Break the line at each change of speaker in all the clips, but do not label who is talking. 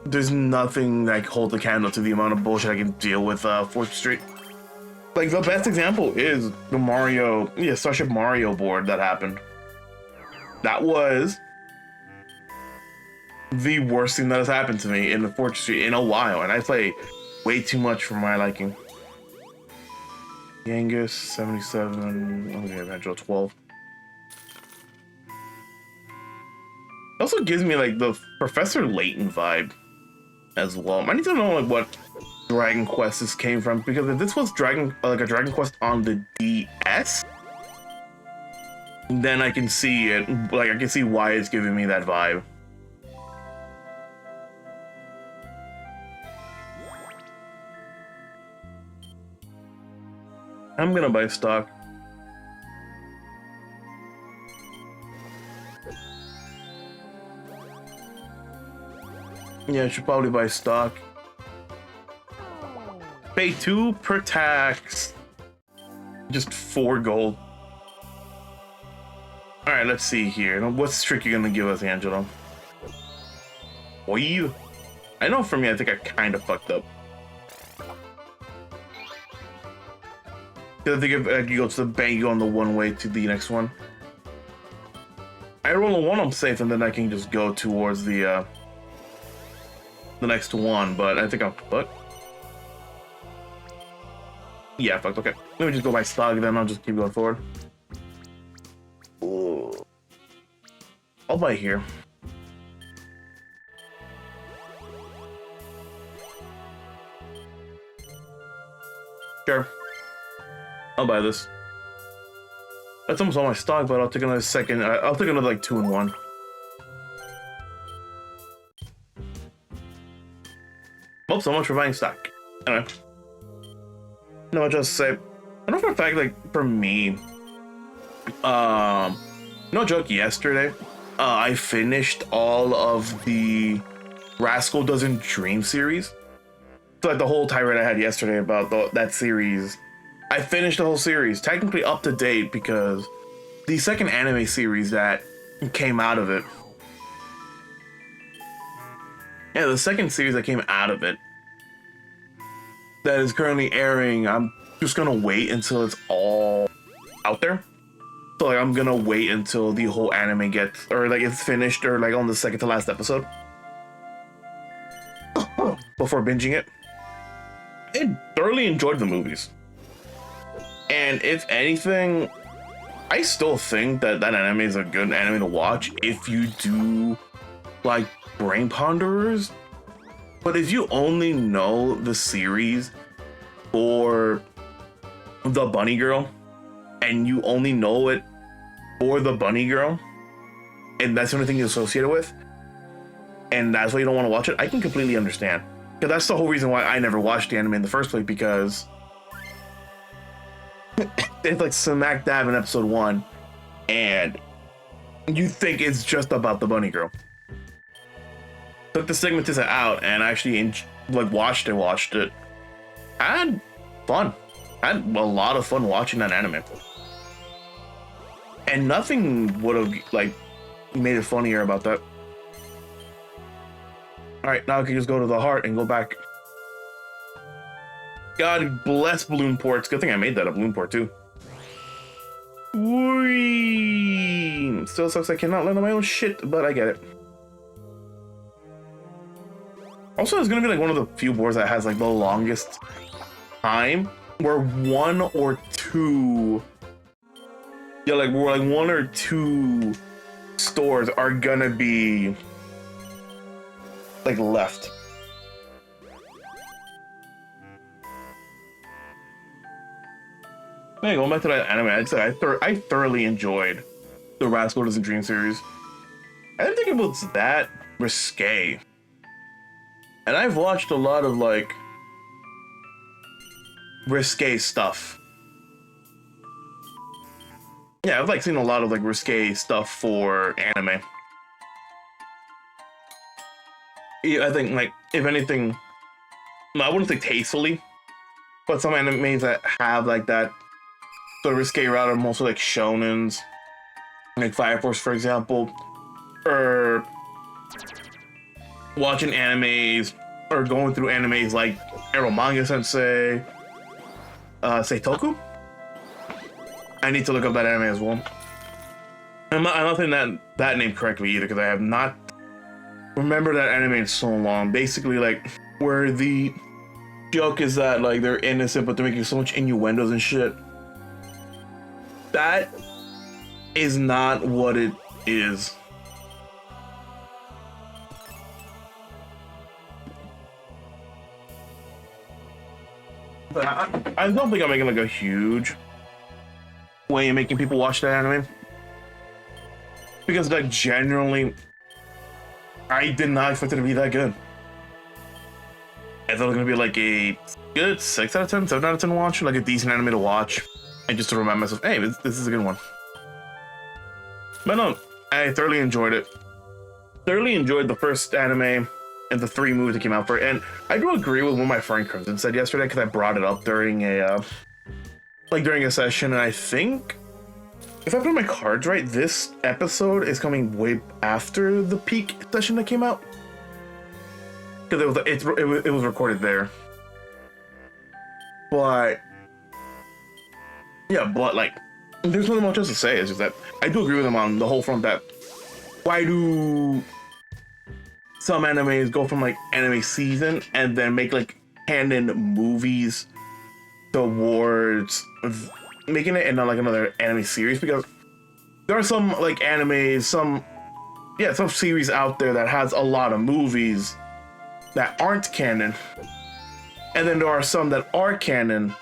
there's nothing like hold the candle to the amount of bullshit I can deal with 4th Street. Like the best example is the Mario, yeah, Starship Mario board that happened. That was the worst thing that has happened to me in the 4th Street in a while, and I play way too much for my liking. Yangus 77. Okay, Eventual 12. It also gives me like the Professor Layton vibe as well. I need to know like what Dragon Quest this came from, because if this was like a Dragon Quest on the DS, then I can see it. Like I can see why it's giving me that vibe. I'm gonna buy stock. Yeah, I should probably buy stock. Pay 2 per tax. Just 4 gold. Alright, let's see here. What's trick you're gonna give us, Angelo? Boy. I know for me, I think I kind of fucked up. Because I think if you go to the bank, you go on the one way to the next one. I roll a 1, I'm safe, and then I can just go towards the next one, but I think I'm fucked. Yeah, fucked, okay. Let me just go by stock, then I'll just keep going forward. Ooh. I'll buy here. Sure. I'll buy this. That's almost all my stock, but I'll take another second. I'll take another like 2 and 1. Well, so much for buying stock. Anyway. No, I'll just say, I know for a fact, like, for me, no joke, yesterday, I finished all of the Rascal Doesn't Dream series. So, like, the whole tirade I had yesterday about that series, I finished the whole series, technically up to date, because the second anime series that came out of it, yeah, the second series that came out of it, that is currently airing, I'm just gonna wait until it's all out there. So like I'm gonna wait until the whole anime gets, or like it's finished, or like on the second to last episode before binging it. I thoroughly enjoyed the movies, and if anything, I still think that anime is a good anime to watch if you do like brain ponderers. But if you only know the series for the bunny girl, and you only know it for the bunny girl, and that's the only thing you associate it with, and that's why you don't want to watch it, I can completely understand. Because that's the whole reason why I never watched the anime in the first place, because it's like smack dab in episode 1, and you think it's just about the bunny girl. Took the stigmatisa out and actually like watched it. I had fun. I had a lot of fun watching that anime. And nothing would have like made it funnier about that. Alright, now I can just go to the heart and go back. God bless balloon ports. Good thing I made that a balloon port too. Whee! Still sucks I cannot land on my own shit, but I get it. Also, it's gonna be like one of the few boards that has like the longest time where 1 or 2, yeah, like where like 1 or 2 stores are gonna be like left. Hey, going back to that anime, I'd say I thoroughly enjoyed the Rascal Doesn't Dream series. I didn't think it was that risque. And I've watched a lot of like risque stuff. Yeah, I've like seen a lot of like risque stuff for anime. Yeah, I think like if anything, I wouldn't say tastefully, but some animes that have like that sort of risque route are mostly like shonens, like Fire Force, for example, or watching animes or going through animes like Ero Manga Sensei, Seitoku. I need to look up that anime as well. I'm not saying that name correctly either, because I have not remembered that anime in so long. Basically, like, where the joke is that, like, they're innocent, but they're making so much innuendos and shit. That is not what it is. But I don't think I'm making like a huge way of making people watch that anime, because like generally I did not expect it to be that good. I thought it was gonna be like a good 6 out of 10, 7 out of 10 watch, like a decent anime to watch, and just to remind myself, hey, this is a good one. But no, I thoroughly enjoyed it. Thoroughly enjoyed the first anime and the 3 movies that came out for it. And I do agree with what my friend Crimson said yesterday, because I brought it up during a session, and I think if I put my cards right, this episode is coming way after the peak session that came out, because it was recorded there. But yeah, but like, there's nothing much else to say. It's just that I do agree with him on the whole front that why do some animes go from like anime season and then make like canon movies towards making it into like another anime series? Because there are some like animes, some series out there that has a lot of movies that aren't canon, and then there are some that are canon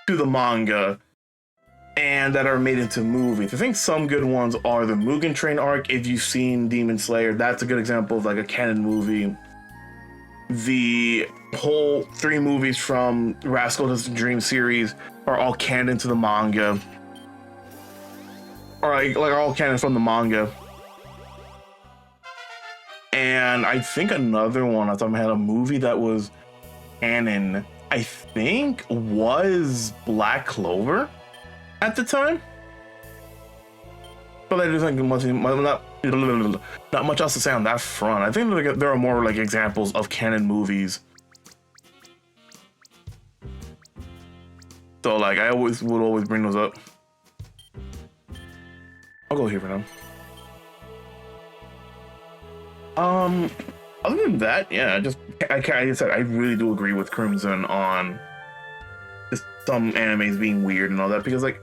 to the manga and that are made into movies. I think some good ones are the Mugen Train arc. If you've seen Demon Slayer, that's a good example of like a canon movie. The whole 3 movies from Rascal Does the Dream series are all canon to the manga, or like are all canon from the manga. And I think another one I thought I had a movie that was canon, I think, was Black Clover at the time. But I just think not much else to say on that front. I think there are more like examples of canon movies. So like I would always bring those up. I'll go here for now. Other than that, yeah, I said I really do agree with Crimson on just some animes being weird and all that, because like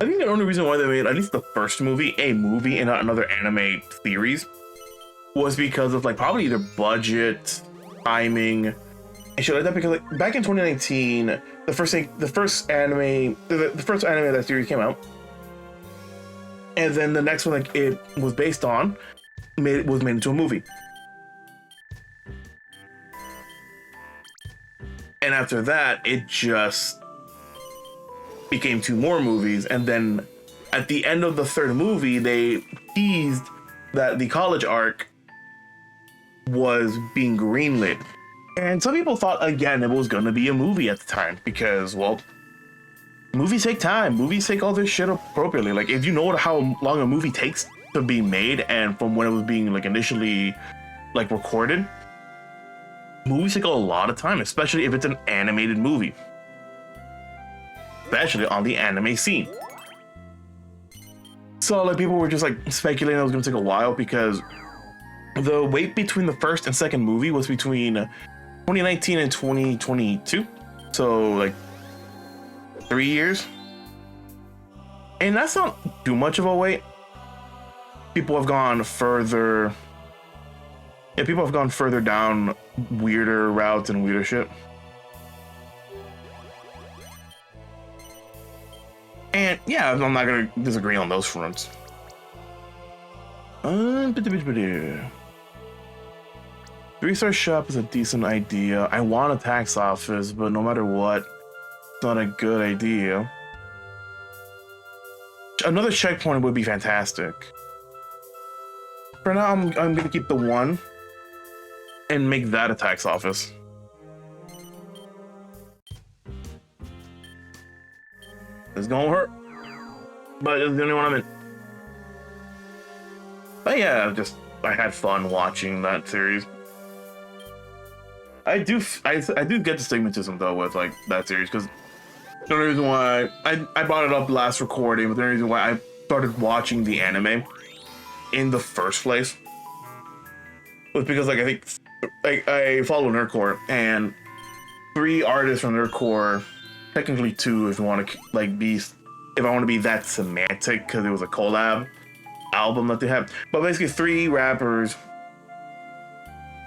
I think the only reason why they made at least the first movie a movie and not another anime series was because of like probably either budget, timing, and shit like that. Because like back in 2019, the first anime of that series came out, and then the next one like it was based on was made into a movie. And after that, it just became 2 more movies. And then at the end of the 3rd movie, they teased that the college arc was being greenlit. And some people thought, again, it was going to be a movie at the time, because, well, movies take time. Movies take all this shit appropriately. Like, if you know how long a movie takes to be made, and from when it was being like initially like recorded, movies take a lot of time, especially if it's an animated movie, especially on the anime scene. So like people were just like speculating it was going to take a while, because the wait between the first and second movie was between 2019 and 2022, so like 3 years, and that's not too much of a wait. People have gone further. Yeah, people have gone further down weirder routes and weirder shit. And yeah, I'm not gonna disagree on those fronts. 3-star shop is a decent idea. I want a tax office, but no matter what, it's not a good idea. Another checkpoint would be fantastic. For now, I'm gonna keep the 1 and make that a tax office. It's gonna hurt, but it's the only one I'm in. But yeah, just I had fun watching that series. I do get the stigmatism though with like that series, because the only reason why I brought it up last recording, but the only reason why I started watching the anime in the first place was because like I think like I follow Nerdcore, and 3 artists from Nerdcore, technically 2 if you want to like be, if I want to be that semantic, because it was a collab album that they had, but basically 3 rappers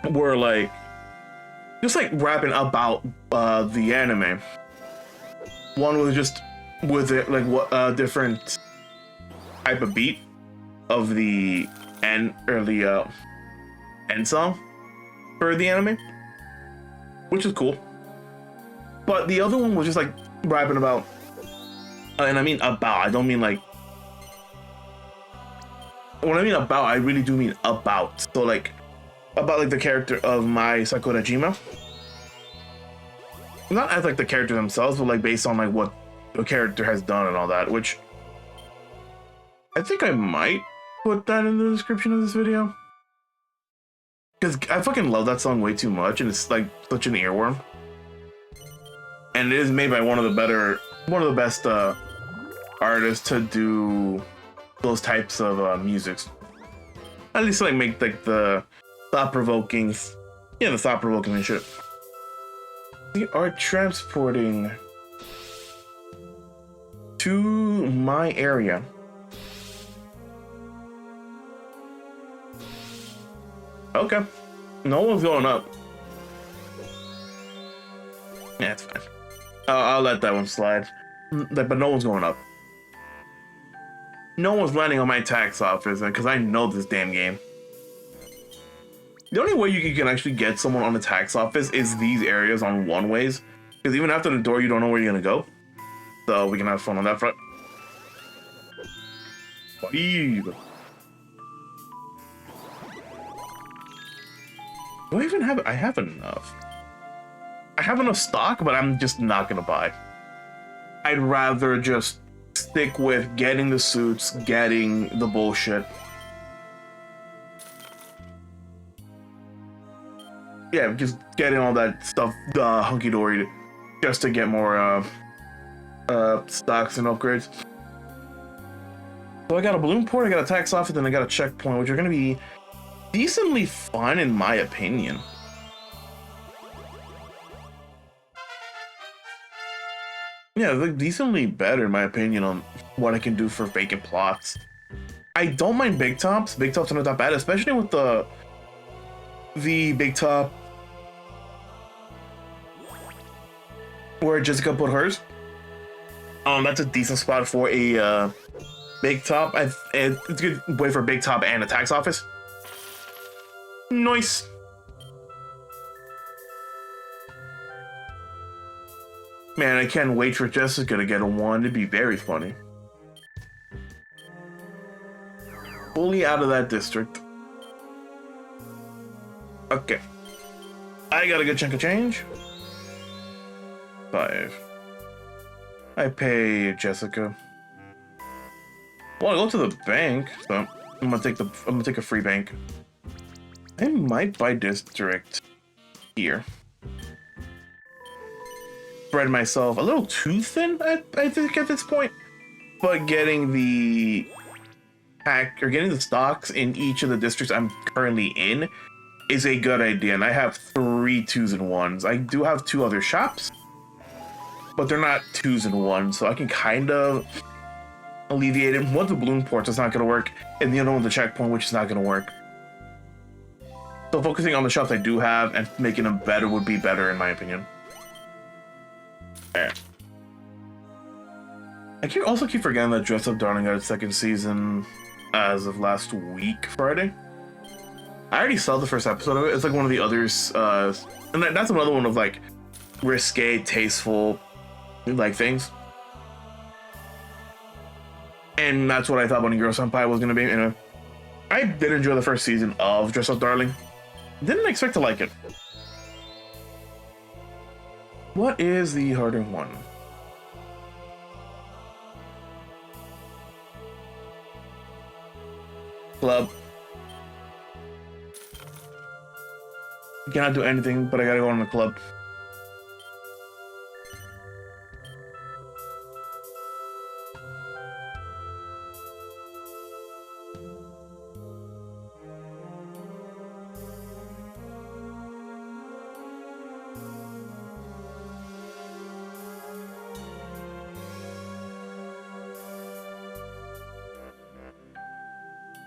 were like just like rapping about the anime. One was just with it like what different type of beat of the end or the end song for the anime, which is cool. But the other one was just like rapping about, and I mean about, I don't mean like, when I mean about, I really do mean about. So like about like the character of my Sakura Jima, not as like the character themselves, but like based on like what the character has done and all that, which I think I might put that in the description of this video, because I fucking love that song way too much, and it's like such an earworm, and it is made by one of the best artists to do those types of musics. At least like make like the thought-provoking and shit. We are transporting to my area. Okay. No one's going up. Yeah, it's fine. I'll let that one slide. But no one's going up. No one's landing on my tax office, because I know this damn game. The only way you can actually get someone on the tax office is these areas on one-ways, because even after the door, you don't know where you're gonna go. So we can have fun on that front. Leave. Do I even have? I have enough. I have enough stock, but I'm just not gonna buy. I'd rather just stick with getting the suits, getting the bullshit. Yeah, just getting all that stuff hunky-dory just to get more stocks and upgrades. So I got a balloon port, I got a tax office, and I got a checkpoint, which are gonna be decently fun in my opinion. Yeah, like decently better in my opinion on what I can do for vacant plots. I don't mind big tops. Big tops are not that bad, especially with the big top where Jessica put hers. That's a decent spot for a big top. It's a good way for a big top and a tax office. Nice. Man, I can't wait for Jessica to get a 1. It'd be very funny. Fully out of that district. Okay. I got a good chunk of change. 5. I pay Jessica. Well, I go to the bank, so I'm gonna take a free bank. I might buy district here. Spread myself a little too thin, I think, at this point. But getting the pack or getting the stocks in each of the districts I'm currently in is a good idea. And I have 3 2s and 1s. I do have 2 other shops, but they're not 2s and 1s, so I can kind of alleviate it. One of the balloon ports is not going to work, and the other one's the checkpoint, which is not going to work. So focusing on the shops I do have and making them better would be better, in my opinion. There. I also keep forgetting that Dress Up Darling got its 2nd season as of last week, Friday. I already saw the first episode of it. It's like one of the others, and that's another one of like risque, tasteful, like things. And that's what I thought Bunny Girl Senpai was gonna be. You know, I did enjoy the first season of Dress Up Darling. Didn't expect to like it. What is the harder one? Club. Cannot do anything, but I gotta go on the club.